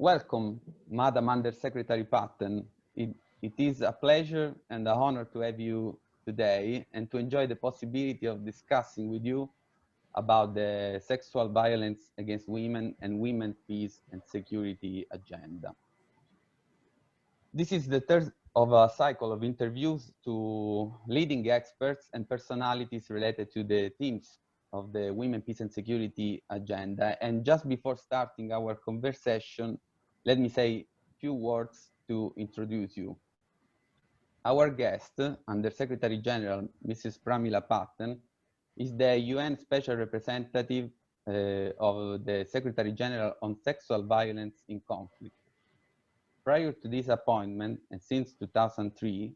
Welcome, Madam Undersecretary Patten. It is a pleasure and an honor to have you today and to enjoy the possibility of discussing with you about the sexual violence against women and women's peace and security agenda. This is the third of a cycle of interviews to leading experts and personalities related to the themes of the Women, Peace and Security agenda. And just before starting our conversation, let me say a few words to introduce you. Our guest, Under-Secretary General Mrs. Pramila Patten, is the UN Special Representative of the Secretary General on Sexual Violence in Conflict. Prior to this appointment, and since 2003,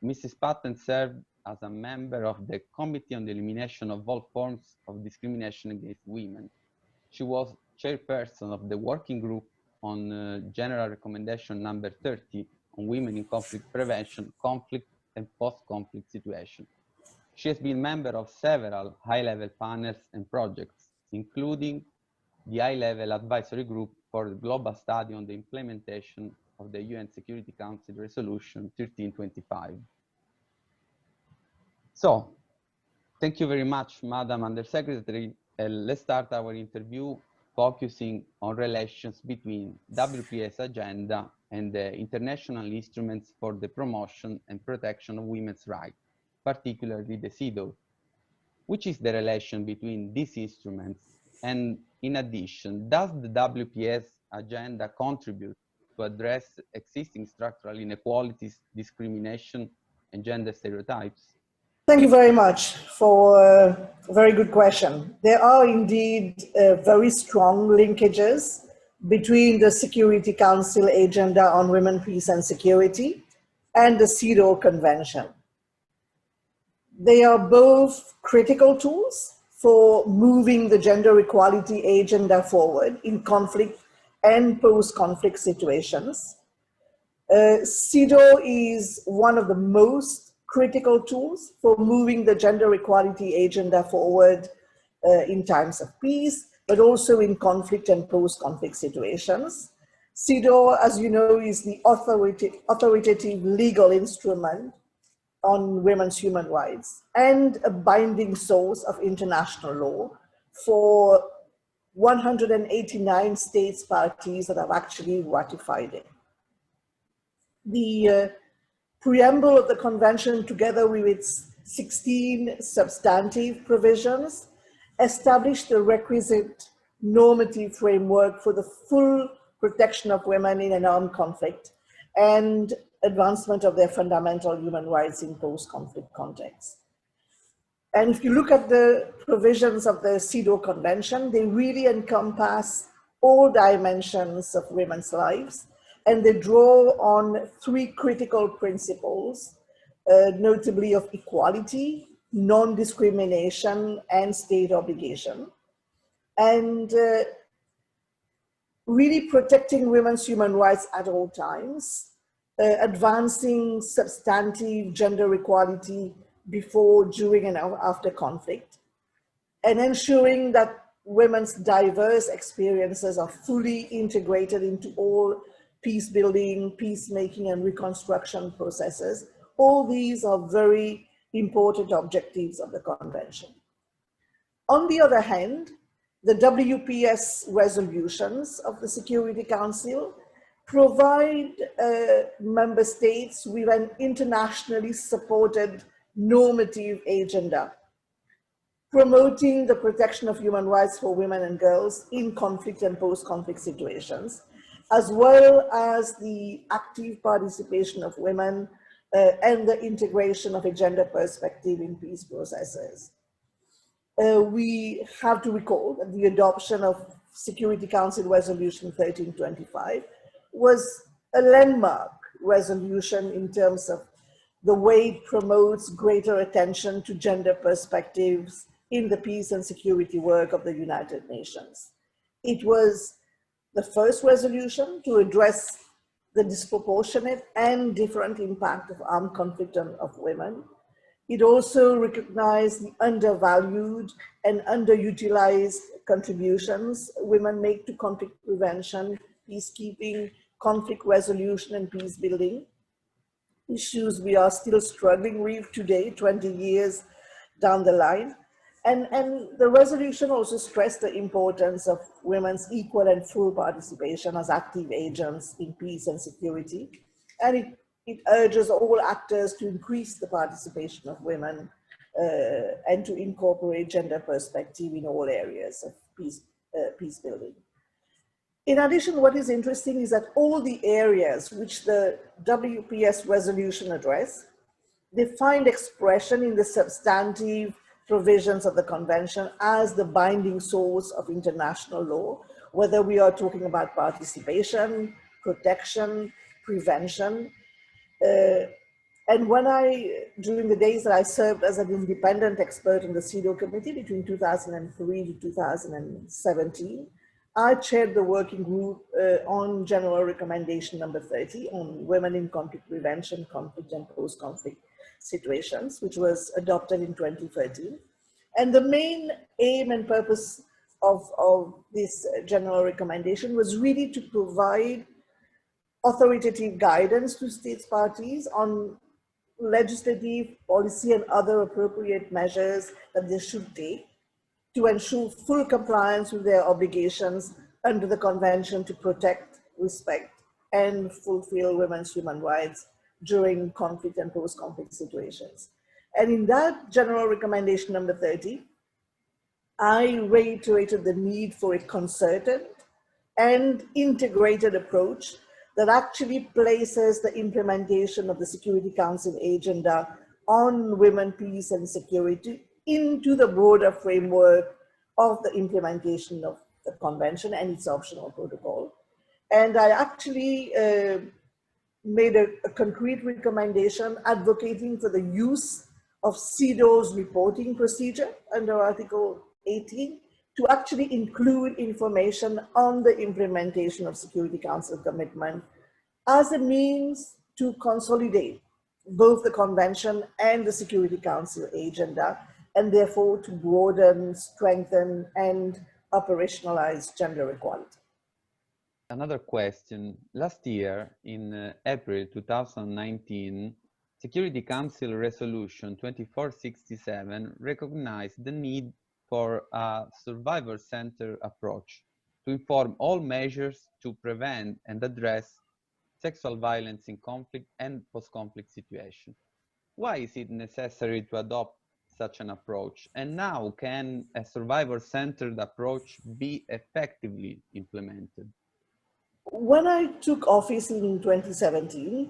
Mrs. Patten served as a member of the Committee on the Elimination of All Forms of Discrimination Against Women. She was chairperson of the Working Group on General Recommendation number 30 on Women in Conflict Prevention, Conflict and Post-Conflict Situation. She has been member of several high-level panels and projects, including the High-Level Advisory Group for the Global Study on the Implementation of the UN Security Council Resolution 1325. So, thank you very much, Madam Undersecretary. Let's start our interview focusing on relations between WPS agenda and the international instruments for the promotion and protection of women's rights, particularly the CEDAW. Which is the relation between these instruments? And in addition, does the WPS agenda contribute to address existing structural inequalities, discrimination, and gender stereotypes? Thank you very much for a very good question. There are indeed very strong linkages between the Security Council Agenda on Women, Peace and Security and the CEDAW Convention. They are both critical tools for moving the gender equality agenda forward in conflict and post-conflict situations. CEDAW is one of the most critical tools for moving the gender equality agenda forward in times of peace, but also in conflict and post-conflict situations. CEDAW, as you know, is the authoritative legal instrument on women's human rights and a binding source of international law for 189 states parties that have actually ratified it. The preamble of the convention, together with its 16 substantive provisions, established the requisite normative framework for the full protection of women in an armed conflict and advancement of their fundamental human rights in post-conflict context. And if you look at the provisions of the CEDAW Convention, they really encompass all dimensions of women's lives, and they draw on three critical principles, notably of equality, non-discrimination, and state obligation. And really protecting women's human rights at all times, advancing substantive gender equality before, during, and after conflict, and ensuring that women's diverse experiences are fully integrated into all peace building, peacemaking, and reconstruction processes. All these are very important objectives of the convention. On the other hand, the WPS resolutions of the Security Council provide member states with an internationally supported normative agenda, promoting the protection of human rights for women and girls in conflict and post-conflict situations, as well as the active participation of women and the integration of a gender perspective in peace processes. We have to recall that the adoption of Security Council Resolution 1325 was a landmark resolution in terms of the way it promotes greater attention to gender perspectives in the peace and security work of the United Nations. It was the first resolution to address the disproportionate and different impact of armed conflict of women. It also recognized the undervalued and underutilized contributions women make to conflict prevention peacekeeping, conflict resolution, and peace building, issues we are still struggling with today, 20 years down the line. And the resolution also stressed the importance of women's equal and full participation as active agents in peace and security. And it urges all actors to increase the participation of women and to incorporate gender perspective in all areas of peace building. In addition, what is interesting is that all the areas which the WPS resolution address, they find expression in the substantive provisions of the convention as the binding source of international law, whether we are talking about participation, protection, prevention. And when during the days that I served as an independent expert in the CEDAW committee between 2003 to 2017, I chaired the working group on General Recommendation number 30 on women in conflict prevention, conflict and post-conflict situations, which was adopted in 2013. And the main aim and purpose of this general recommendation was really to provide authoritative guidance to states parties on legislative, policy, and other appropriate measures that they should take to ensure full compliance with their obligations under the Convention to protect, respect, and fulfill women's human rights during conflict and post-conflict situations. And in that general recommendation number 30, I reiterated the need for a concerted and integrated approach that actually places the implementation of the Security Council agenda on women, peace, and security into the broader framework of the implementation of the convention and its optional protocol. And I actually made a concrete recommendation advocating for the use of CEDAW's reporting procedure under Article 18 to actually include information on the implementation of Security Council commitment as a means to consolidate both the convention and the Security Council agenda, and therefore to broaden, strengthen, and operationalize gender equality. Another question. Last year, in April 2019, Security Council Resolution 2467 recognized the need for a survivor-centered approach to inform all measures to prevent and address sexual violence in conflict and post-conflict situations. Why is it necessary to adopt such an approach? And now, can a survivor-centered approach be effectively implemented? When I took office in 2017,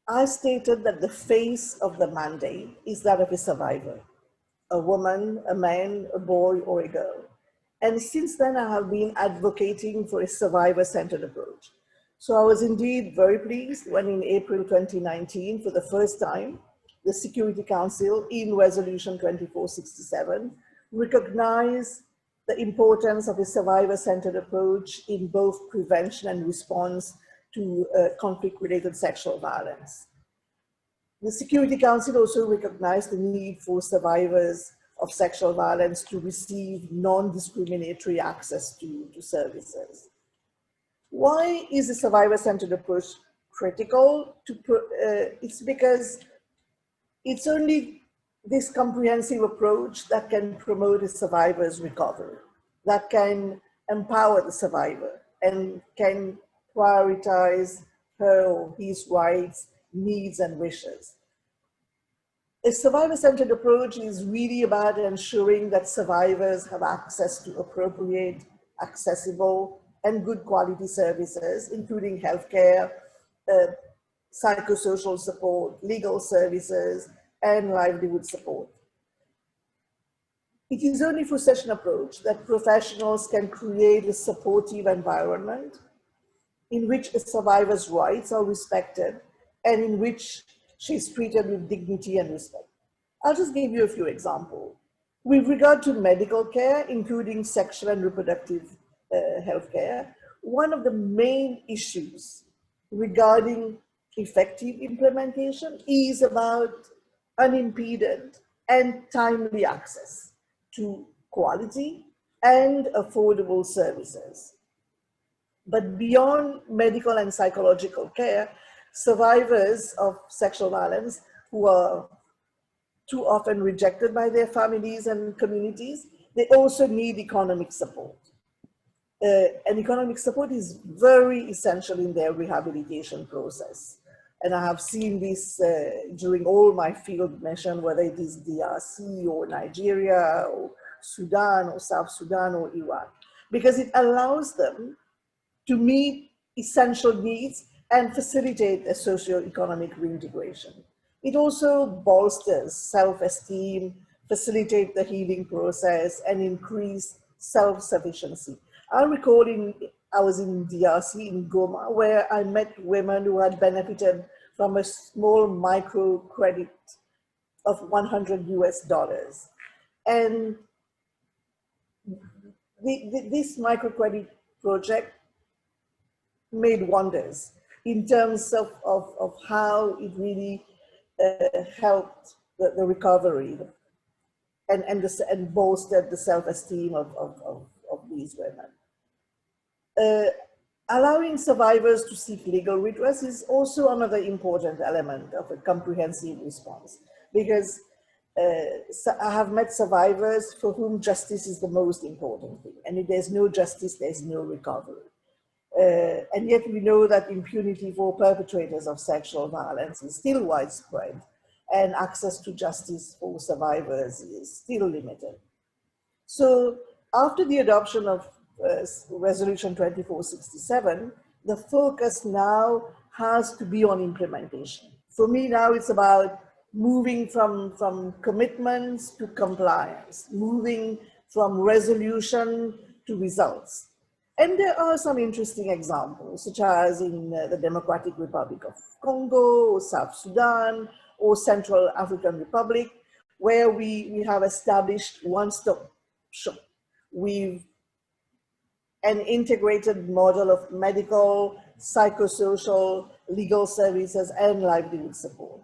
I stated that the face of the mandate is that of a survivor, a woman, a man, a boy, or a girl. And since then, I have been advocating for a survivor-centered approach. So I was indeed very pleased when in April 2019, for the first time, the Security Council in Resolution 2467 recognized the importance of a survivor-centered approach in both prevention and response to conflict-related sexual violence. The Security Council also recognized the need for survivors of sexual violence to receive non-discriminatory access to services. Why is a survivor-centered approach critical? It's because it's only this comprehensive approach that can promote a survivor's recovery, that can empower the survivor and can prioritize her or his rights, needs, and wishes. A survivor-centered approach is really about ensuring that survivors have access to appropriate, accessible, and good quality services, including healthcare, psychosocial support, legal services, and livelihood support. It is only through such an approach that professionals can create a supportive environment in which a survivor's rights are respected and in which she is treated with dignity and respect. I'll just give you a few examples. With regard to medical care, including sexual and reproductive health care, one of the main issues regarding effective implementation is about unimpeded and timely access to quality and affordable services. But beyond medical and psychological care, survivors of sexual violence who are too often rejected by their families and communities, they also need economic support. And economic support is very essential in their rehabilitation process. And I have seen this during all my field mission, whether it is DRC or Nigeria or Sudan or South Sudan or Iraq, because it allows them to meet essential needs and facilitate a socio-economic reintegration. It also bolsters self-esteem, facilitate the healing process, and increase self-sufficiency. I recall I was in DRC in Goma, where I met women who had benefited from a small microcredit of $100 US. And this microcredit project made wonders in terms of how it really helped the recovery and bolstered the self-esteem of these women. Allowing survivors to seek legal redress is also another important element of a comprehensive response, because I have met survivors for whom justice is the most important thing. And if there's no justice, there's no recovery. And yet we know that impunity for perpetrators of sexual violence is still widespread, and access to justice for survivors is still limited. So after the adoption of Resolution 2467, the focus now has to be on implementation. For me now, it's about moving from commitments to compliance, moving from resolution to results. And there are some interesting examples, such as in the Democratic Republic of Congo, or South Sudan, or Central African Republic, where we have established one-stop shop with an integrated model of medical, psychosocial, legal services, and livelihood support.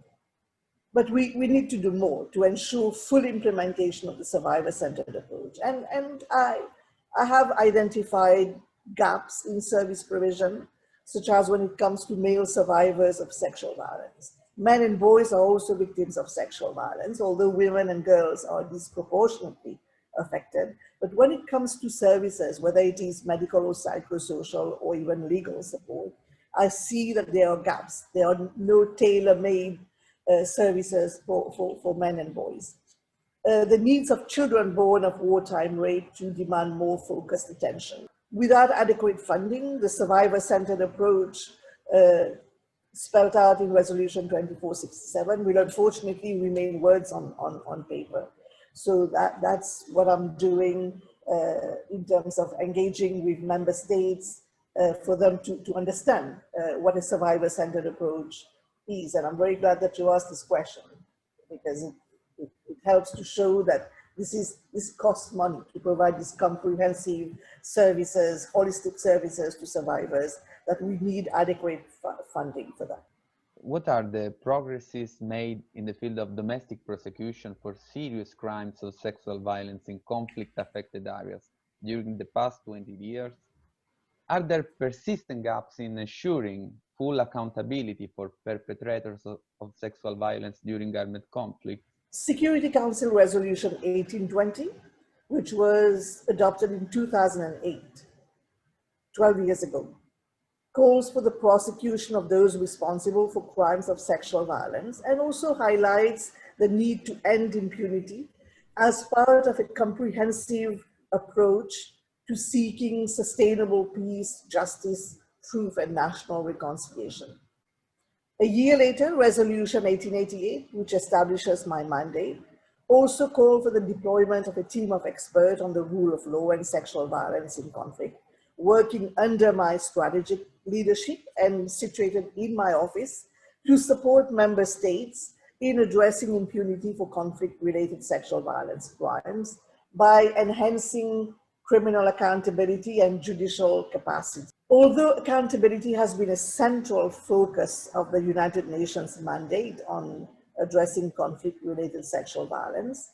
But we need to do more to ensure full implementation of the survivor-centered approach. And I have identified gaps in service provision, such as when it comes to male survivors of sexual violence. Men and boys are also victims of sexual violence, although women and girls are disproportionately affected. But when it comes to services, whether it is medical or psychosocial or even legal support, I see that there are gaps. There are no tailor-made services for men and boys. The needs of children born of wartime rape to demand more focused attention. Without adequate funding, the survivor-centered approach spelled out in Resolution 2467 will unfortunately remain words on paper. So that's what I'm doing in terms of engaging with member states for them to understand what a survivor-centered approach is. And I'm very glad that you asked this question, because it helps to show that this costs money to provide these comprehensive services, holistic services to survivors, that we need adequate funding for that. What are the progresses made in the field of domestic prosecution for serious crimes of sexual violence in conflict-affected areas during the past 20 years? Are there persistent gaps in ensuring full accountability for perpetrators of sexual violence during armed conflict? Security Council Resolution 1820, which was adopted in 2008, 12 years ago, calls for the prosecution of those responsible for crimes of sexual violence, and also highlights the need to end impunity as part of a comprehensive approach to seeking sustainable peace, justice, truth, and national reconciliation. A year later, Resolution 1888, which establishes my mandate, also called for the deployment of a team of experts on the rule of law and sexual violence in conflict, working under my strategic leadership and situated in my office to support member states in addressing impunity for conflict-related sexual violence crimes by enhancing criminal accountability and judicial capacity. Although accountability has been a central focus of the United Nations mandate on addressing conflict-related sexual violence,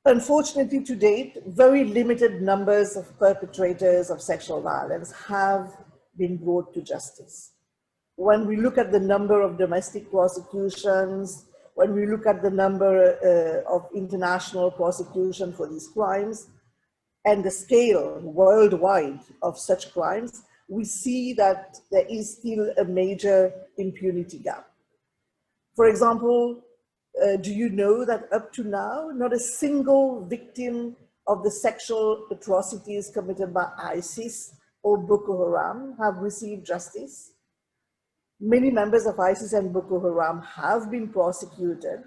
Unfortunately, to date, very limited numbers of perpetrators of sexual violence have been brought to justice. When we look at the number of domestic prosecutions, when we look at the number of international prosecution for these crimes, and the scale worldwide of such crimes, we see that there is still a major impunity gap. For example, do you know that up to now, not a single victim of the sexual atrocities committed by ISIS or Boko Haram have received justice? Many members of ISIS and Boko Haram have been prosecuted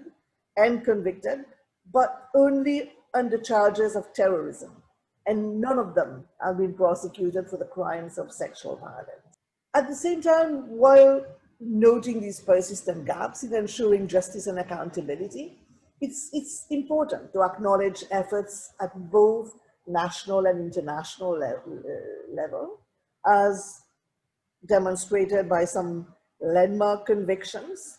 and convicted, but only under charges of terrorism, and none of them have been prosecuted for the crimes of sexual violence. At the same time, while noting these persistent gaps in ensuring justice and accountability, it's important to acknowledge efforts at both national and international level, as demonstrated by some landmark convictions.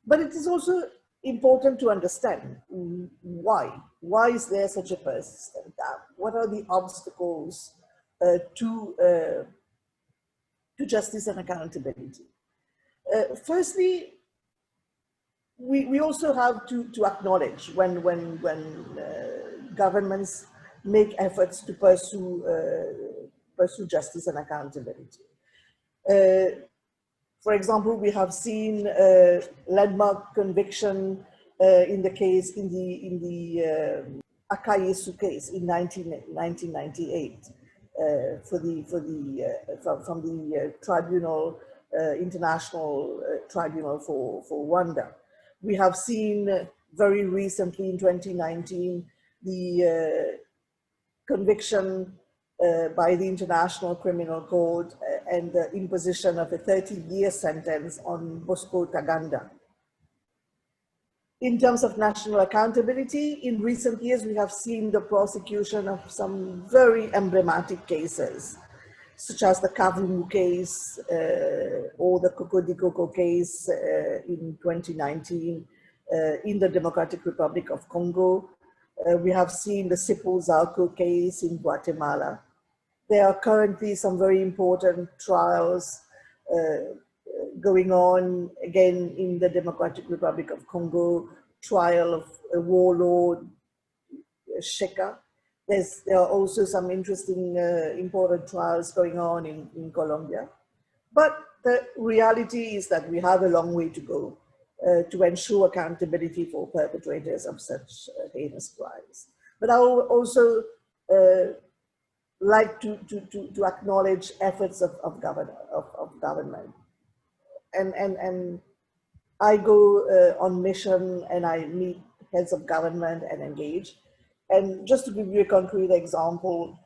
But it is also important to understand why. Why is there such a persistent gap? What are the obstacles to justice and accountability? Firstly, we also have to acknowledge when governments make efforts to pursue justice and accountability. For example, we have seen landmark conviction in the Akayesu case in 1998 from the tribunal, International Tribunal for Rwanda. We have seen very recently in 2019 the conviction by the International Criminal Court and the imposition of a 30-year sentence on Bosco Taganda. In terms of national accountability, in recent years, we have seen the prosecution of some very emblematic cases, such as the Kavumu case or the Kokodikoko case in 2019 in the Democratic Republic of Congo. We have seen the Sipo Zalco case in Guatemala. There are currently some very important trials going on, again, in the Democratic Republic of Congo, trial of a warlord, Sheka. There are also some interesting, important trials going on in Colombia. But the reality is that we have a long way to go to ensure accountability for perpetrators of such heinous crimes. But I will also like to acknowledge efforts of government. And I go on mission and I meet heads of government and engage. And just to give you a concrete example,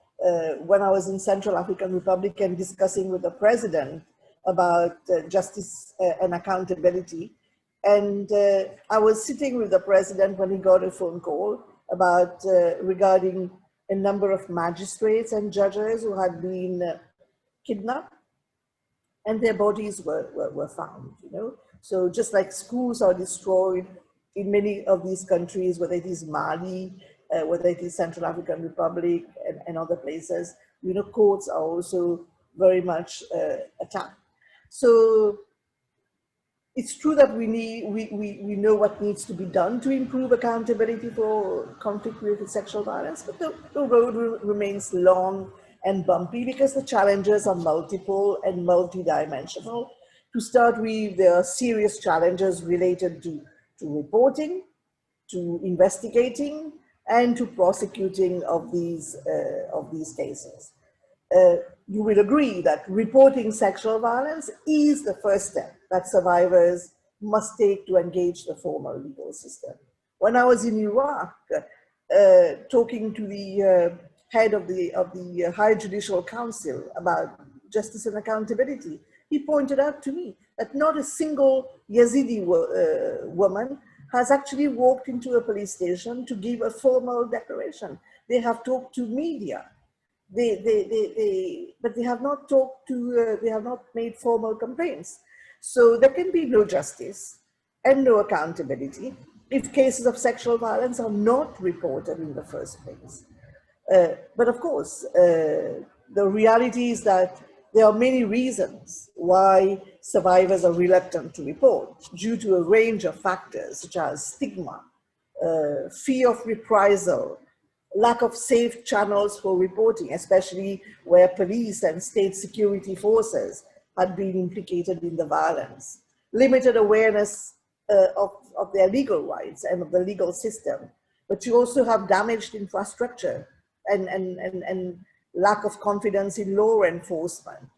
when I was in Central African Republic and discussing with the president about justice and accountability, and I was sitting with the president when he got a phone call about regarding a number of magistrates and judges who had been kidnapped, and their bodies were found, you know. So just like schools are destroyed in many of these countries, whether it is Mali, whether it is Central African Republic and other places, you know, courts are also very much attacked. So it's true that we know what needs to be done to improve accountability for conflict-related sexual violence, but the road remains long and bumpy because the challenges are multiple and multidimensional. To start with, there are serious challenges related to reporting, to investigating, and to prosecuting of these cases. You will agree that reporting sexual violence is the first step that survivors must take to engage the formal legal system. When I was in Iraq, talking to the head of the High Judicial Council about justice and accountability, he pointed out to me that not a single Yazidi woman has actually walked into a police station to give a formal declaration. They have talked to media. But they have not talked to, they have not made formal complaints. So there can be no justice and no accountability if cases of sexual violence are not reported in the first place. But of course, the reality is that there are many reasons why survivors are reluctant to report, due to a range of factors such as stigma, fear of reprisal, lack of safe channels for reporting, especially where police and state security forces had been implicated in the violence, limited awareness of their legal rights and of the legal system. But you also have damaged infrastructure and lack of confidence in law enforcement.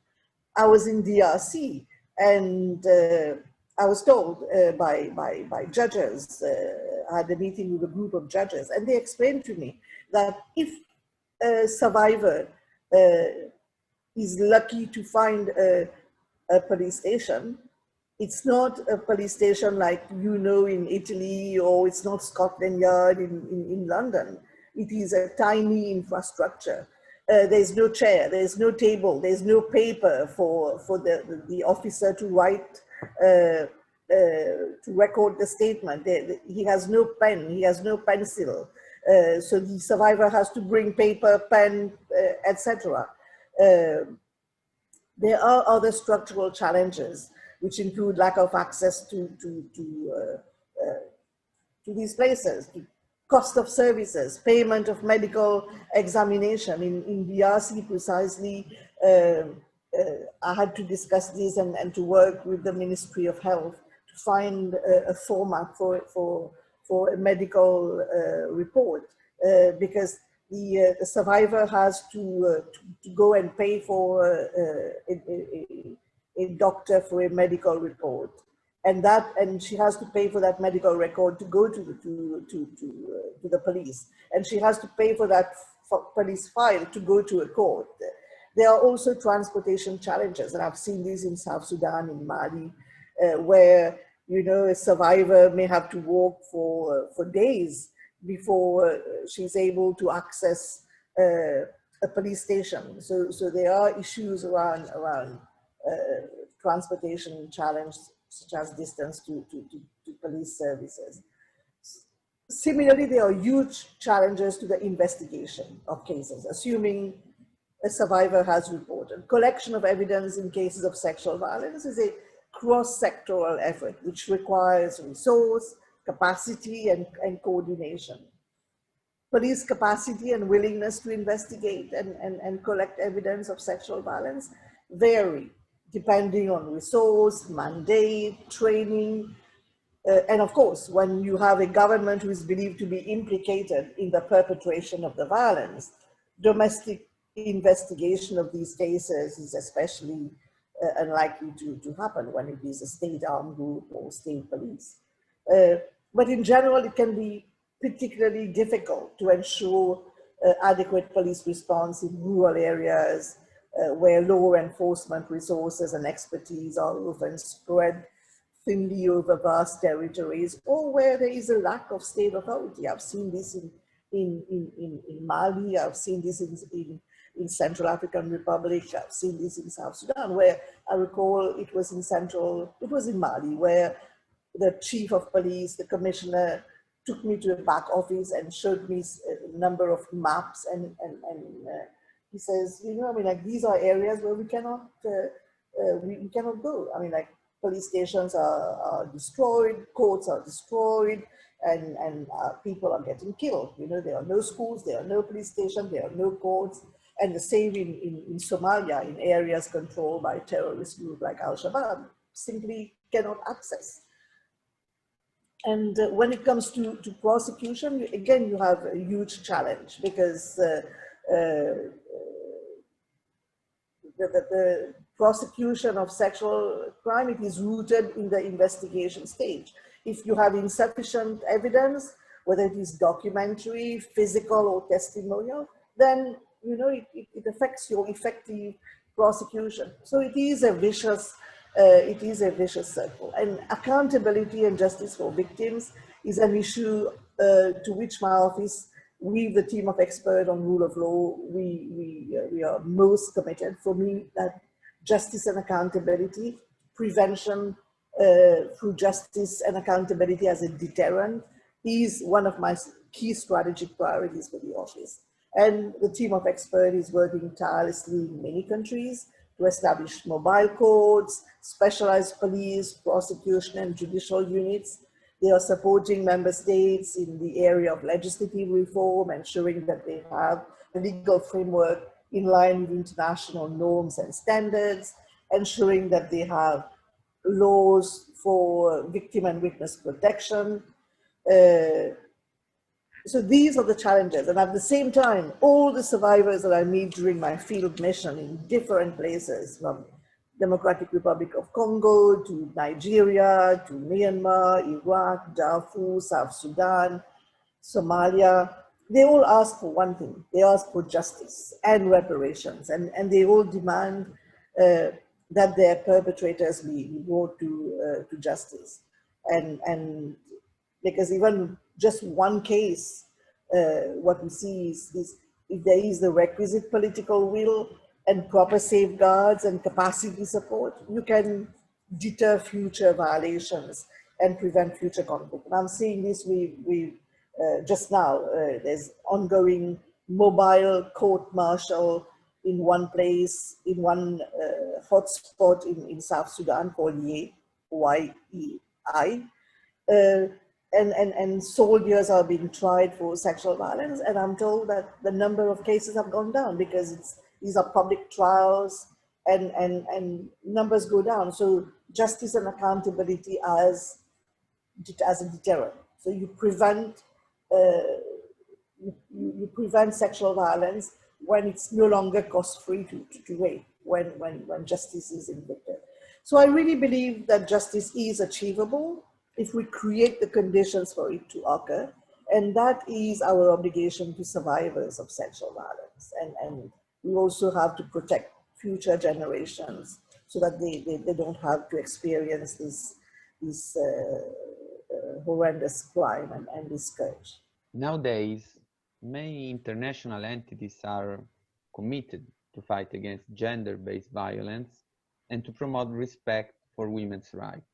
I was in DRC, and I was told by judges, I had a meeting with a group of judges, and they explained to me that if a survivor is lucky to find a police station, it's not a police station like, you know, in Italy, or it's not Scotland Yard in London. It is a tiny infrastructure. There's no chair, there's no table, there's no paper for the officer to write, to record the statement. He has no pen, he has no pencil. So the survivor has to bring paper, pen, etc. There are other structural challenges, which include lack of access to these places, cost of services, payment of medical examination. In DRC precisely, I had to discuss this and to work with the Ministry of Health to find a format for a medical report, because the survivor has to go and pay for a doctor for a medical report, and she has to pay for that medical record to go to the police, and she has to pay for that police file to go to a court. There are also transportation challenges, and I've seen this in South Sudan, in Mali, where, you know, a survivor may have to walk for days before she's able to access a police station. So there are issues around transportation challenge, such as distance to police services. Similarly, there are huge challenges to the investigation of cases, assuming a survivor has reported. Collection of evidence in cases of sexual violence is a cross-sectoral effort, which requires resource, capacity, and coordination. Police capacity and willingness to investigate and collect evidence of sexual violence vary depending on resource, mandate, training, and of course, when you have a government who is believed to be implicated in the perpetration of the violence, domestic investigation of these cases is especially unlikely to happen when it is a state-armed group or state police. But in general, it can be particularly difficult to ensure adequate police response in rural areas where law enforcement resources and expertise are often spread thinly over vast territories, or where there is a lack of state authority. I've seen this in Mali, I've seen this in Central African Republic, I've seen this in South Sudan, where I recall it was in Mali, where the chief of police, the commissioner, took me to a back office and showed me a number of maps, and he says, you know, I mean, like, these are areas where we cannot go. I mean, like, police stations are destroyed, courts are destroyed, and people are getting killed. You know, there are no schools, there are no police stations, there are no courts, and the same in Somalia, in areas controlled by terrorist groups like Al-Shabaab, simply cannot access. And when it comes to prosecution, again, you have a huge challenge, because the prosecution of sexual crime, it is rooted in the investigation stage. If you have insufficient evidence, whether it is documentary, physical, or testimonial, then, you know, it affects your effective prosecution. So it is a vicious circle. And accountability and justice for victims is an issue to which my office, we, the team of experts on rule of law, we are most committed. For me, that justice and accountability, prevention through justice and accountability as a deterrent, is one of my key strategic priorities for the office. And the team of experts is working tirelessly in many countries to establish mobile courts, specialized police, prosecution, and judicial units. They are supporting member states in the area of legislative reform, ensuring that they have a legal framework in line with international norms and standards, ensuring that they have laws for victim and witness protection. So these are the challenges. And at the same time, all the survivors that I meet during my field mission in different places, from Democratic Republic of Congo to Nigeria to Myanmar, Iraq, Darfur, South Sudan, Somalia, they all ask for one thing. They ask for justice and reparations, and they all demand that their perpetrators be brought to justice. And because even just one case, what we see is if there is the requisite political will and proper safeguards and capacity support, you can deter future violations and prevent future conflict. And I'm seeing this just now, there's ongoing mobile court-martial in one place, in one hotspot in South Sudan called Y-E-I. And soldiers are being tried for sexual violence, and I'm told that the number of cases have gone down because these are public trials and numbers go down. So justice and accountability as a deterrent. So you prevent you prevent sexual violence when it's no longer cost-free to rape, when justice is inflicted. So I really believe that justice is achievable if we create the conditions for it to occur. And that is our obligation to survivors of sexual violence. And we also have to protect future generations so that they don't have to experience this horrendous crime and this scourge. Nowadays, many international entities are committed to fight against gender-based violence and to promote respect for women's rights.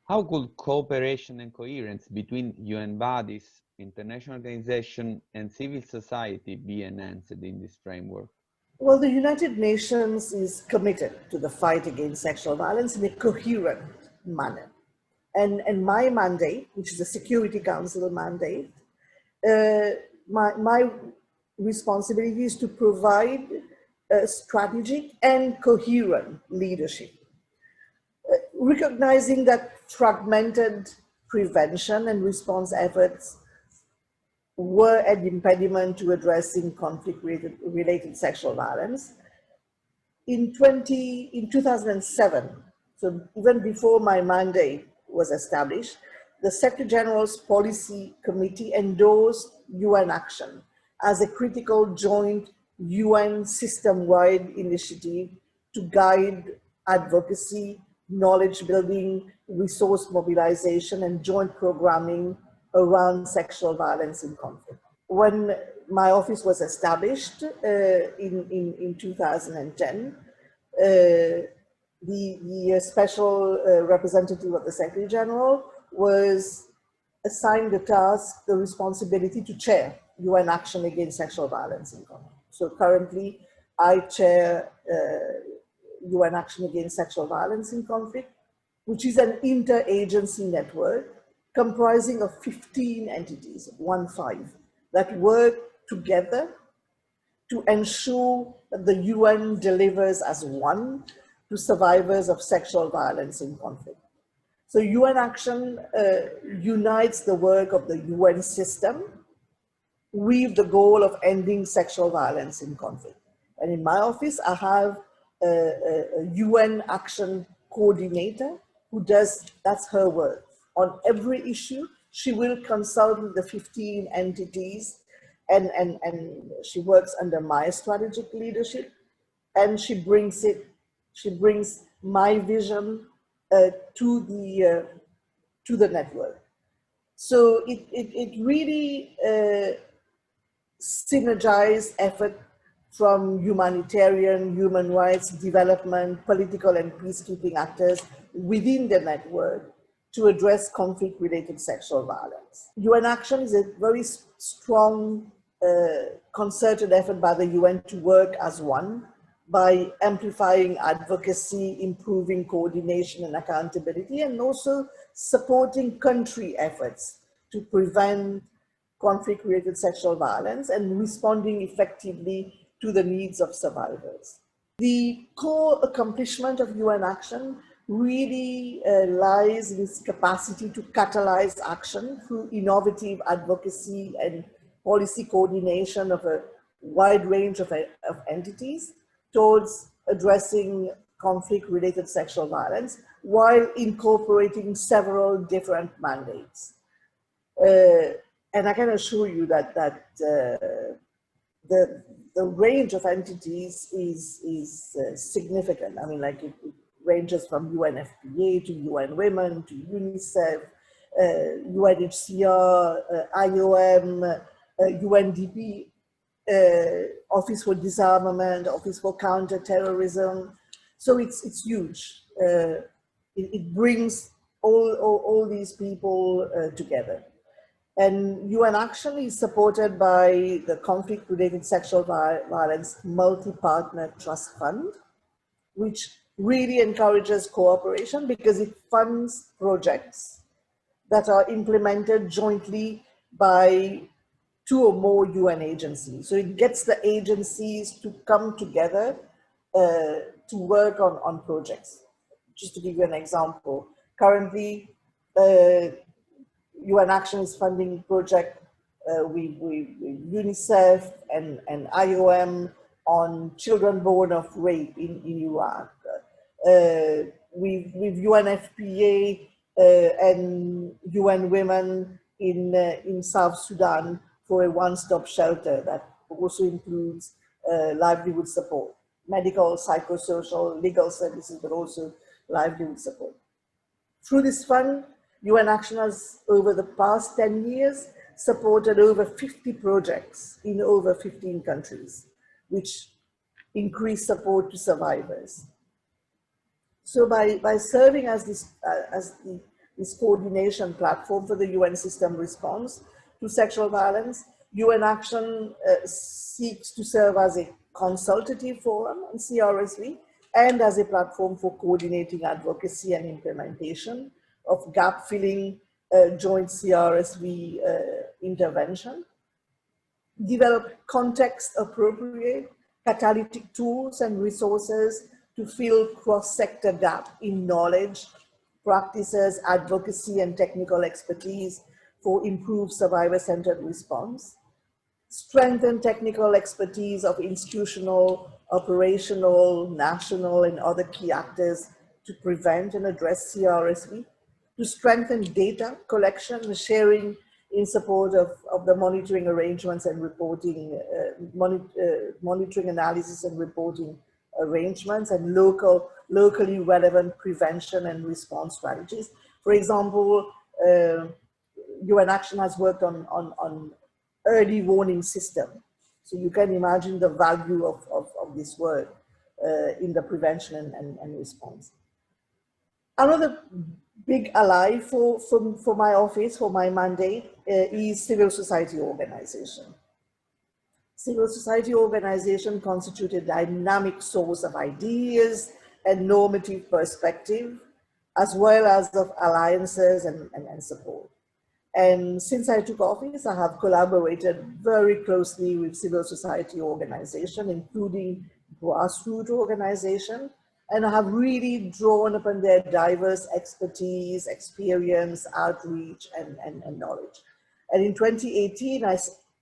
How could cooperation and coherence between UN bodies, international organizations, and civil society be enhanced in this framework? Well, the United Nations is committed to the fight against sexual violence in a coherent manner. And my mandate, which is the Security Council mandate, my responsibility is to provide strategic and coherent leadership. Recognizing that fragmented prevention and response efforts were an impediment to addressing conflict-related sexual violence. In 2007, so even before my mandate was established, the Secretary General's Policy Committee endorsed UN action as a critical joint UN system-wide initiative to guide advocacy, knowledge building, resource mobilization, and joint programming around sexual violence in conflict. When my office was established in 2010, the special representative of the Secretary General was assigned the responsibility to chair UN action against sexual violence in conflict. So currently, I chair UN Action Against Sexual Violence in Conflict, which is an interagency network comprising of 15 entities, 15, that work together to ensure that the UN delivers as one to survivors of sexual violence in conflict. So UN Action unites the work of the UN system with the goal of ending sexual violence in conflict. And in my office, I have a UN Action coordinator who that's her work. On every issue, she will consult with the 15 entities and she works under my strategic leadership, and she brings my vision to the network. So it really synergized effort from humanitarian, human rights, development, political and peacekeeping actors within the network to address conflict-related sexual violence. UN Action is a very strong concerted effort by the UN to work as one by amplifying advocacy, improving coordination and accountability, and also supporting country efforts to prevent conflict-related sexual violence and responding effectively to the needs of survivors. The core accomplishment of UN Action really lies in its capacity to catalyze action through innovative advocacy and policy coordination of a wide range of entities towards addressing conflict-related sexual violence while incorporating several different mandates. And I can assure you that the range of entities is significant. I mean, like it ranges from UNFPA to UN Women to UNICEF, UNHCR, IOM, UNDP, Office for Disarmament, Office for Counterterrorism. So it's huge. It brings all these people together. And UN Action is supported by the Conflict-Related Sexual Violence Multi-Partner Trust Fund, which really encourages cooperation because it funds projects that are implemented jointly by 2 or more UN agencies. So it gets the agencies to come together to work on projects. Just to give you an example, currently UN Action is funding a project with UNICEF and IOM on children born of rape in Iraq. With UNFPA and UN Women in South Sudan for a one-stop shelter that also includes livelihood support, medical, psychosocial, legal services, but also livelihood support. Through this fund, UN Action has, over the past 10 years, supported over 50 projects in over 15 countries, which increase support to survivors. So by serving as this coordination platform for the UN system response to sexual violence, UN Action seeks to serve as a consultative forum on CRSV and as a platform for coordinating advocacy and implementation of gap-filling joint CRSV intervention, develop context-appropriate catalytic tools and resources to fill cross-sector gap in knowledge, practices, advocacy, and technical expertise for improved survivor-centered response, strengthen technical expertise of institutional, operational, national, and other key actors to prevent and address CRSV, to strengthen data collection and sharing in support of the monitoring arrangements and reporting, monitoring analysis and reporting arrangements, and locally relevant prevention and response strategies. For example, UN Action has worked on early warning system. So you can imagine the value of this work in the prevention and response. Another big ally for my office, for my mandate, is civil society organization. Civil society organization constitute a dynamic source of ideas and normative perspective, as well as of alliances and support. And since I took office, I have collaborated very closely with civil society organization, including grassroots organization, and I have really drawn upon their diverse expertise, experience, outreach, and knowledge. And in 2018, I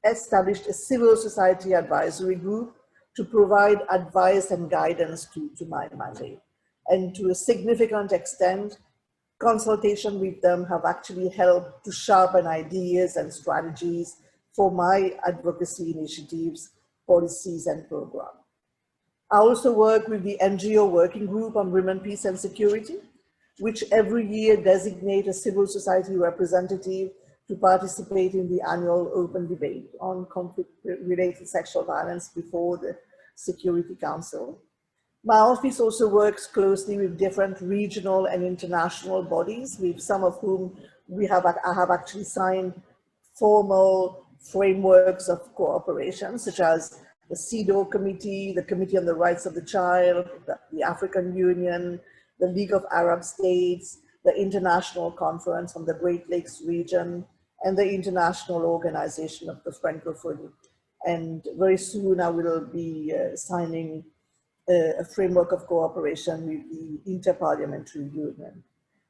established a civil society advisory group to provide advice and guidance to my mandate. And to a significant extent, consultation with them have actually helped to sharpen ideas and strategies for my advocacy initiatives, policies, and programs. I also work with the NGO Working Group on Women, Peace and Security, which every year designate a civil society representative to participate in the annual open debate on conflict-related sexual violence before the Security Council. My office also works closely with different regional and international bodies, with some of whom I have actually signed formal frameworks of cooperation, such as the CEDAW Committee, the Committee on the Rights of the Child, the African Union, the League of Arab States, the International Conference on the Great Lakes region, and the International Organization of the Francophonie. And very soon I will be signing a framework of cooperation with the Interparliamentary Union.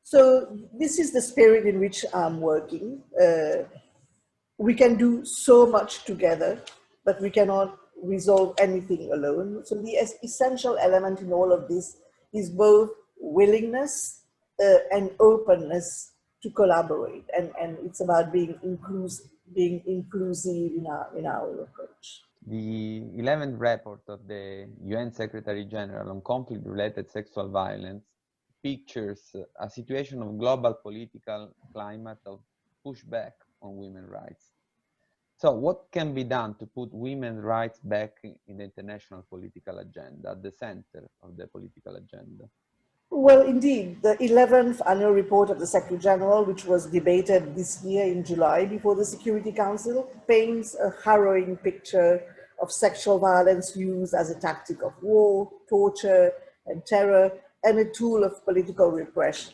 So this is the spirit in which I'm working. We can do so much together, but we cannot resolve anything alone. So the essential element in all of this is both willingness and openness to collaborate. And it's about being inclusive in our approach. The 11th report of the UN Secretary General on conflict-related sexual violence pictures a situation of global political climate of pushback on women's rights. So what can be done to put women's rights back in the international political agenda, at the center of the political agenda? Well, indeed, the 11th annual report of the Secretary General, which was debated this year in July before the Security Council, paints a harrowing picture of sexual violence used as a tactic of war, torture, and terror, and a tool of political repression.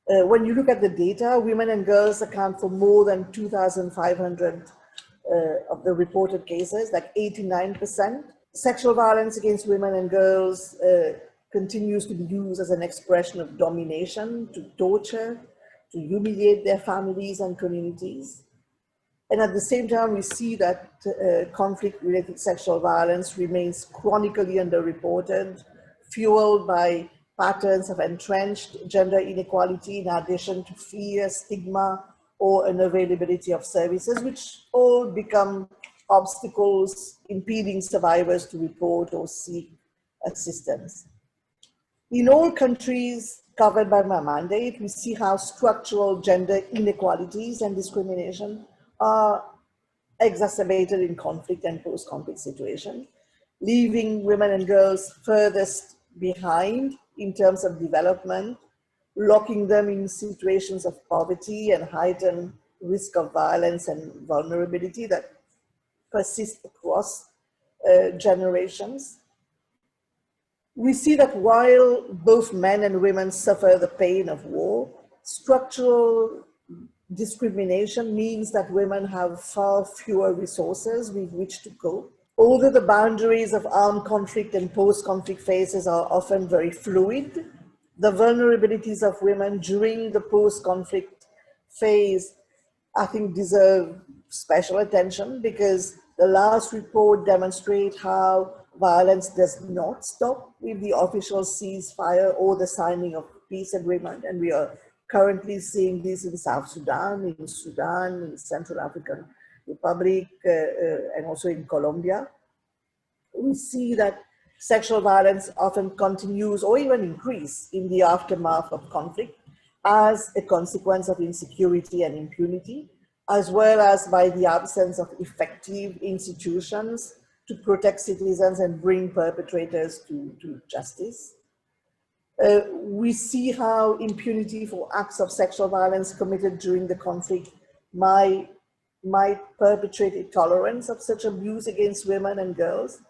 When you look at the data, women and girls account for more than 2,500 of the reported cases, like 89%. Sexual violence against women and girls continues to be used as an expression of domination, to torture, to humiliate their families and communities. And at the same time, we see that conflict-related sexual violence remains chronically underreported, fueled by patterns of entrenched gender inequality in addition to fear, stigma, or unavailability of services, which all become obstacles impeding survivors to report or seek assistance. In all countries covered by my mandate, we see how structural gender inequalities and discrimination are exacerbated in conflict and post-conflict situations, leaving women and girls furthest behind in terms of development, locking them in situations of poverty and heightened risk of violence and vulnerability that persist across generations. We see that while both men and women suffer the pain of war, structural discrimination means that women have far fewer resources with which to cope. Although the boundaries of armed conflict and post-conflict phases are often very fluid, the vulnerabilities of women during the post-conflict phase, I think, deserve special attention, because the last report demonstrates how violence does not stop with the official ceasefire or the signing of peace agreement. And we are currently seeing this in South Sudan, in Central African Republic, and also in Colombia. We see that sexual violence often continues or even increases in the aftermath of conflict as a consequence of insecurity and impunity, as well as by the absence of effective institutions to protect citizens and bring perpetrators to justice. We see how impunity for acts of sexual violence committed during the conflict might perpetrate a tolerance of such abuse against women and girls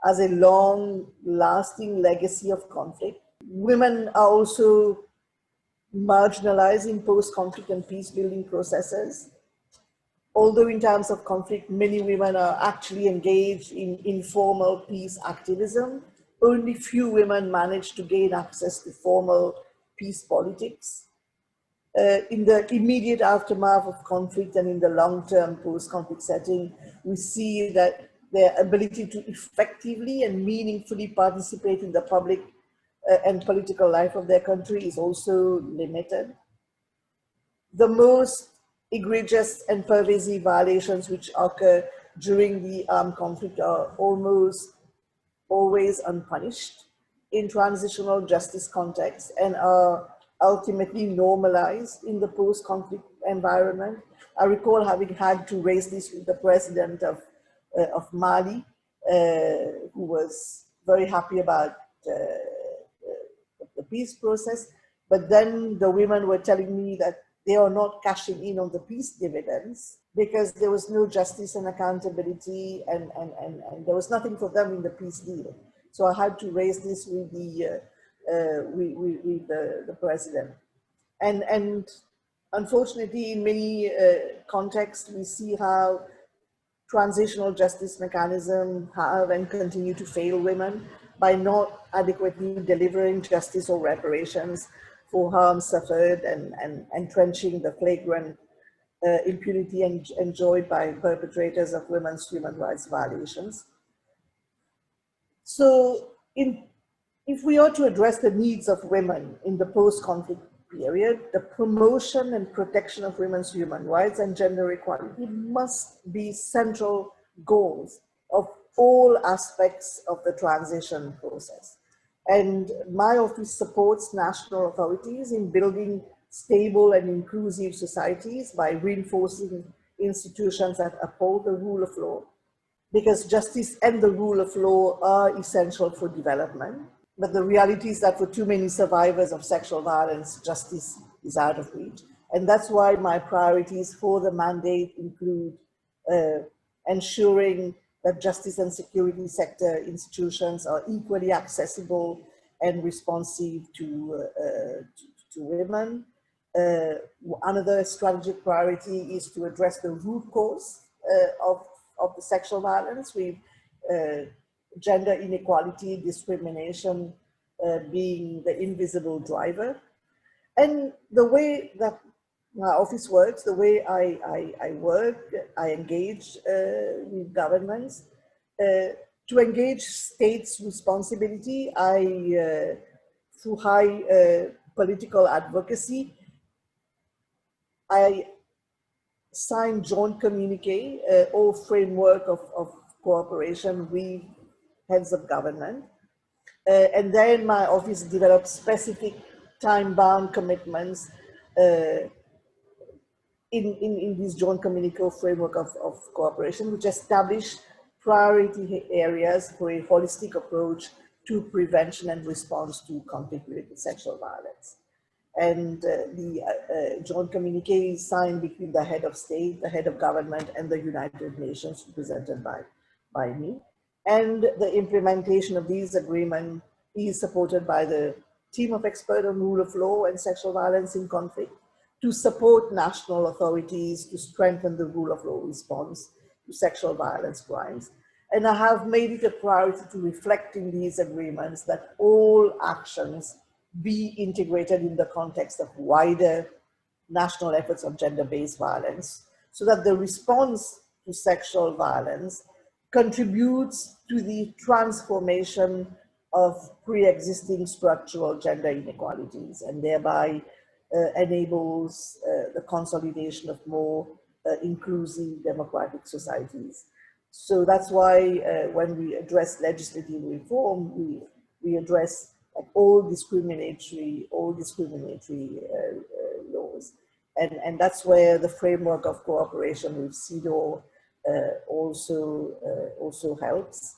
as a long-lasting legacy of conflict. Women are also marginalized in post-conflict and peace-building processes. Although in times of conflict, many women are actually engaged in informal peace activism, only few women manage to gain access to formal peace politics. In the immediate aftermath of conflict and in the long-term post-conflict setting, we see that their ability to effectively and meaningfully participate in the public and political life of their country is also limited. The most egregious and pervasive violations which occur during the armed conflict are almost always unpunished in transitional justice contexts and are ultimately normalized in the post-conflict environment. I recall having had to raise this with the president of Mali, who was very happy about the peace process. But then the women were telling me that they are not cashing in on the peace dividends because there was no justice and accountability, and there was nothing for them in the peace deal. So I had to raise this with the president. And unfortunately, in many contexts, we see how transitional justice mechanisms have and continue to fail women by not adequately delivering justice or reparations for harm suffered, and entrenching the flagrant impunity enjoyed by perpetrators of women's human rights violations. So if we are to address the needs of women in the post-conflict period, the promotion and protection of women's human rights and gender equality must be central goals of all aspects of the transition process. And my office supports national authorities in building stable and inclusive societies by reinforcing institutions that uphold the rule of law, because justice and the rule of law are essential for development. But the reality is that for too many survivors of sexual violence, justice is out of reach. And that's why my priorities for the mandate include ensuring that justice and security sector institutions are equally accessible and responsive to women. Another strategic priority is to address the root cause of the sexual violence, with gender inequality, discrimination being the invisible driver. And the way that my office works, the way I work, I engage with governments. To engage states' responsibility, through high political advocacy, I sign joint communique or framework of cooperation with heads of government. And then my office develops specific time-bound commitments in this joint communique framework of cooperation, which establish priority areas for a holistic approach to prevention and response to conflict-related sexual violence. And the joint communique is signed between the head of state, the head of government, and the United Nations, represented by me. And the implementation of these agreements is supported by the team of experts on rule of law and sexual violence in conflict, to support national authorities to strengthen the rule of law response to sexual violence crimes. And I have made it a priority to reflect in these agreements that all actions be integrated in the context of wider national efforts on gender-based violence, so that the response to sexual violence contributes to the transformation of pre-existing structural gender inequalities, and thereby enables the consolidation of more inclusive democratic societies. So that's why when we address legislative reform, we address all discriminatory laws. And that's where the framework of cooperation with CEDAW also helps.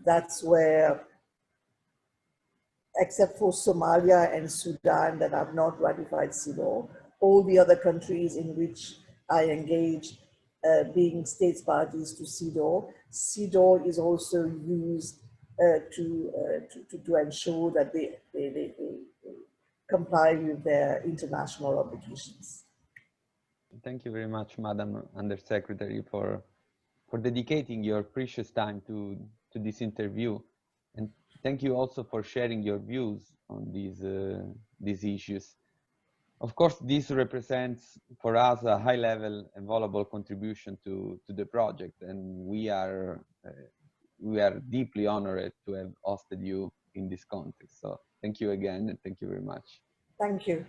That's where, except for Somalia and Sudan that have not ratified CEDAW, all the other countries in which I engage, being states parties to CEDAW, CEDAW is also used to ensure that they comply with their international obligations. Thank you very much, Madam Undersecretary, for dedicating your precious time to this interview. And thank you also for sharing your views on these issues. Of course, this represents for us a high-level and valuable contribution to the project, and we are deeply honored to have hosted you in this context. So thank you again, and thank you very much. Thank you.